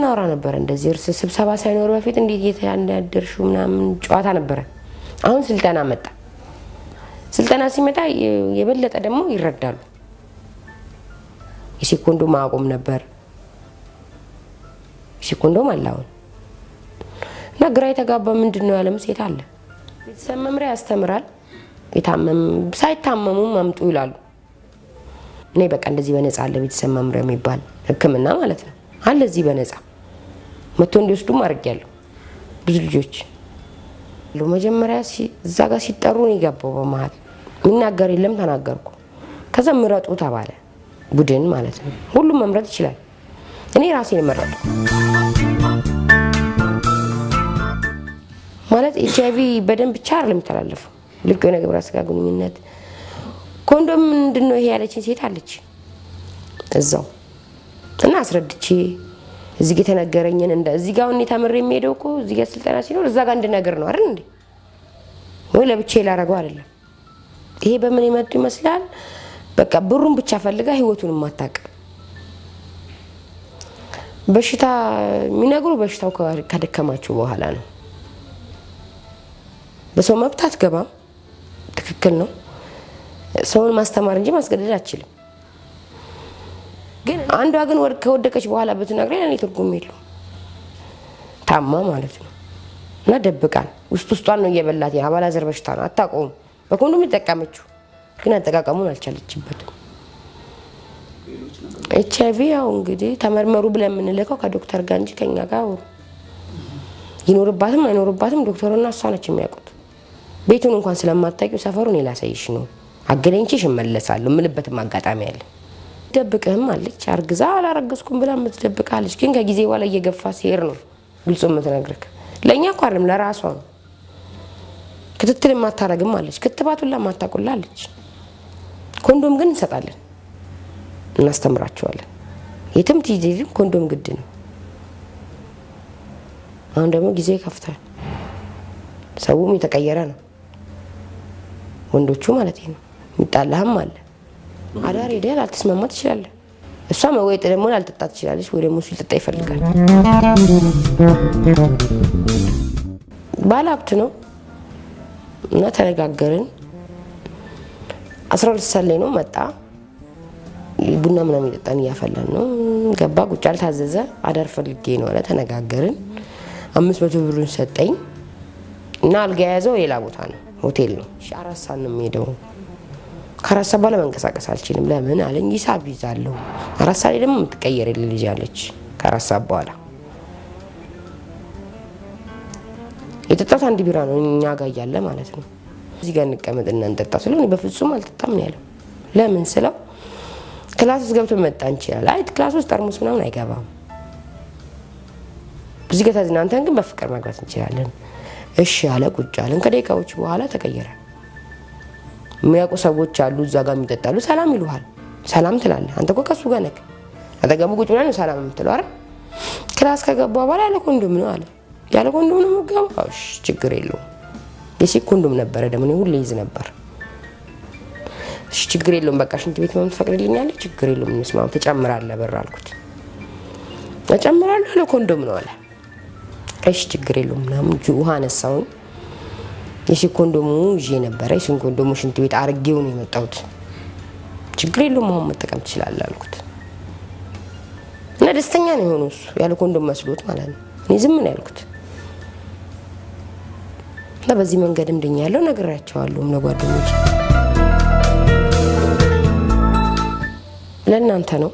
እናወራ ነበር እንደዚህ እርስ ስብሰባ ሳይኖር በፊት እንዴት እየተያንዳደርሹ ምናምን ጨዋታ ነበር አሁን ስልጠና መጣ ስልጠና ሲመጣ የበለጠ ደግሞ ይረዳሉ የሴኮንዶ ማቆም ነበር ሲኮንዶ ማላው እና ግራ የተጋባ ምንድነው ያለም ሴት አለ ቤተሰብ መምሪያ ያስተምራል የታመም ሳይታመሙ ማምጡ ይላሉ እኔ በቃ እንደዚህ በነፃ አለ ቤተሰብ መምሪያ የሚባል ህክምና ማለት ነው አለ እዚህ በነፃ መጥቶ እንዲወስዱ ማድረግ ያለው ብዙ ልጆች ለመጀመሪያ እዛ ጋር ሲጠሩ ነው ይገባው በመሃል ምናገር የለም ተናገርኩ ከዛ ምረጡ ተባለ ቡድን ማለት ነው ሁሉም መምረጥ ይችላል እኔ ራሴ መረጥኩ ማለት HIV በደንብ ቻር ለምተላለፉ ልክ የሆነ ግብረ ስጋ ግንኙነት ኮንዶም ምንድነው ይሄ ያለችኝ ሴት አለች እዛው እና አስረድቼ እዚህ ጋር ተነገረኝን እንደ እዚህ ጋር እኔ ተምሬ የሚሄደው እኮ እዚህ ጋር ስልጠና ሲኖር እዛ ጋር እንድነገር ነው አይደል እንዴ ወይ ለብቻ ላረጋው አይደለም ይሄ በምን ይመጡ ይመስላል በቃ ብሩን ብቻ ፈልጋ ህይወቱን ማታቅ በሽታ ሚነግሩ በሽታው ከደከማችሁ በኋላ ነው በሰው መብት አትገባም ትክክል ነው ሰውን ማስተማር እንጂ ማስገደድ አትችልም ግን አንዷ ግን ከወደቀች በኋላ በትነግረኝ እኔ ትርጉም የለው ታማ ማለት ነው እና ደብቃን ውስጧን ነው እየበላት ያባላዘር በሽታ ነው አታቆም በኮንዶም ይጠቀመችው ግን አጠቃቀሙን አልቻለችበትም HIV ያው እንግዲህ ተመርመሩ ብለን ምንልከው ከዶክተር ጋር እንጂ ከኛ ጋር ይኖርባትም አይኖርባትም ዶክተሩና እሷ ነች የሚያውቁት ቤቱን እንኳን ስለማታውቂው ሰፈሩን ይላሳይሽ ነው አገናኝቼሽ እመለሳለሁ ምልበትም አጋጣሚ አለ ደብቀህም አለች አርግዛ አላረግስኩም ብላ ምትደብቃለች ግን ከጊዜ በኋላ እየገፋ ሲሄድ ነው ግልጽ ምትነግርክ ለኛ እኮ አይደለም ለራሷ ነው ክትትል ማታረግም አለች ክትባቱላ ማታቆላለች ኮንዶም ግን እንሰጣለን እናስተምራቸዋለን የትም ትይጂም ኮንዶም ግድ ነው አሁን ደግሞ ጊዜ ከፍቷል ሰውም የተቀየረ ነው ወንዶቹ ማለት ነው ሚጣላህም አለ አዳር ሄደህ አልተስማማ ትችላለህ እሷ መወይጥ ደግሞ አልተጣ ትችላለች ወይ ደግሞ ሲልጣ ይፈልጋል ባላብት ነው እና ተነጋገርን 12 ሰዓት ላይ ነው መጣ ቡና ምናምን ይጠጣን ያፈላን ነው ገባ ቁጫል ታዘዘ አዳር ፈልጌ ነው አለ ተነጋገርን 500 ብሩን ሰጠኝ እና አልጋ ያዘው ሌላ ቦታ ነው ሆቴል ነው 4 ሰዓት ነው የሚሄደው ከራሳ ባለ መንቀሳቀስ አልችልም ለምን አለኝ ሂሳብ ይዛለሁ 4 ሰዓት ደግሞ የምትቀየርልኝ ልጅ አለች ከራሳ በኋላ የተጣጣ አንድ ቢራ ነው እኛ ጋር ያለ ማለት ነው እዚህ ጋር እንቀመጥና እንጠጣ ስለሆነ በፍጹም አልጠጣም ነው ያለው ለምን ስለው ክላስ ውስጥ ገብቶ መጣ እንችላል አይ ክላስ ውስጥ ጠርሙስ ምናምን አይገባም እዚህ ጋር ተዝናንተን ግን በፍቅር ማግባት እንችላለን እሺ አለ ቁጭ አለን ከደቂቃዎች በኋላ ተቀየረ የሚያውቁ ሰዎች አሉ እዛ ጋር የሚጠጣሉ ሰላም ይሉሃል ሰላም ትላለህ አንተ እኮ ከሱ ጋር ነክ አጠገቡ ቁጭ ብለን ሰላም የምትለው አይደል ክላስ ከገባ በኋላ ያለ ኮንዶም ነው አለ ያለ ኮንዶም ነው ገባው እሺ ችግር የለውም የሴት ኮንዶም ነበር ደግሞ ነው ሁሌ ይዝ ነበር እሺ ችግር የለውም በቃ ሽንት ቤት መምት ፈቅድልኛለህ ችግር የለውም እንስማው ተጨምራለህ በር አልኩት ተጨምራለህ ለኮንዶም ነው አለ እሺ ችግር የለውም ምናምን ውሃ ነሳው የሴት ኮንዶሙ ይዤ ነበር የሴት ኮንዶሙ ሽንት ቤት አርጌው ነው የመጣሁት ችግር የለውም አሁን መጠቀም ትችላለህ አልኩት እና ደስተኛ ነው የሆነው እሱ ያለ ኮንዶም መስሎት ማለት ነው እኔ ዝም ነው ያልኩት እና በዚህ መንገድም ድኛለሁ ነግራቸዋለሁ ለጓደኞቼ ለእናንተ ነው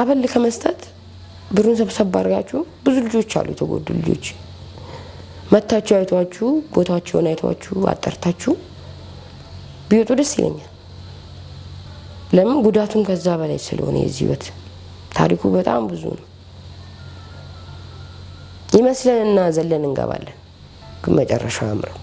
አበል ከመስጠት ብሩን ሰብሰብ አድርጋችሁ ብዙ ልጆች አሉ የተጎዱ ልጆች መታችሁ አይቷችሁ ቦታቸውን አይቷችሁ አጠርታችሁ ቢወጡ ደስ ይለኛል ለምን ጉዳቱን ከዛ በላይ ስለሆነ የዚህ ህይወት ታሪኩ በጣም ብዙ ነው ይመስለንና ዘለን እንገባለን ግን መጨረሻው ያምራል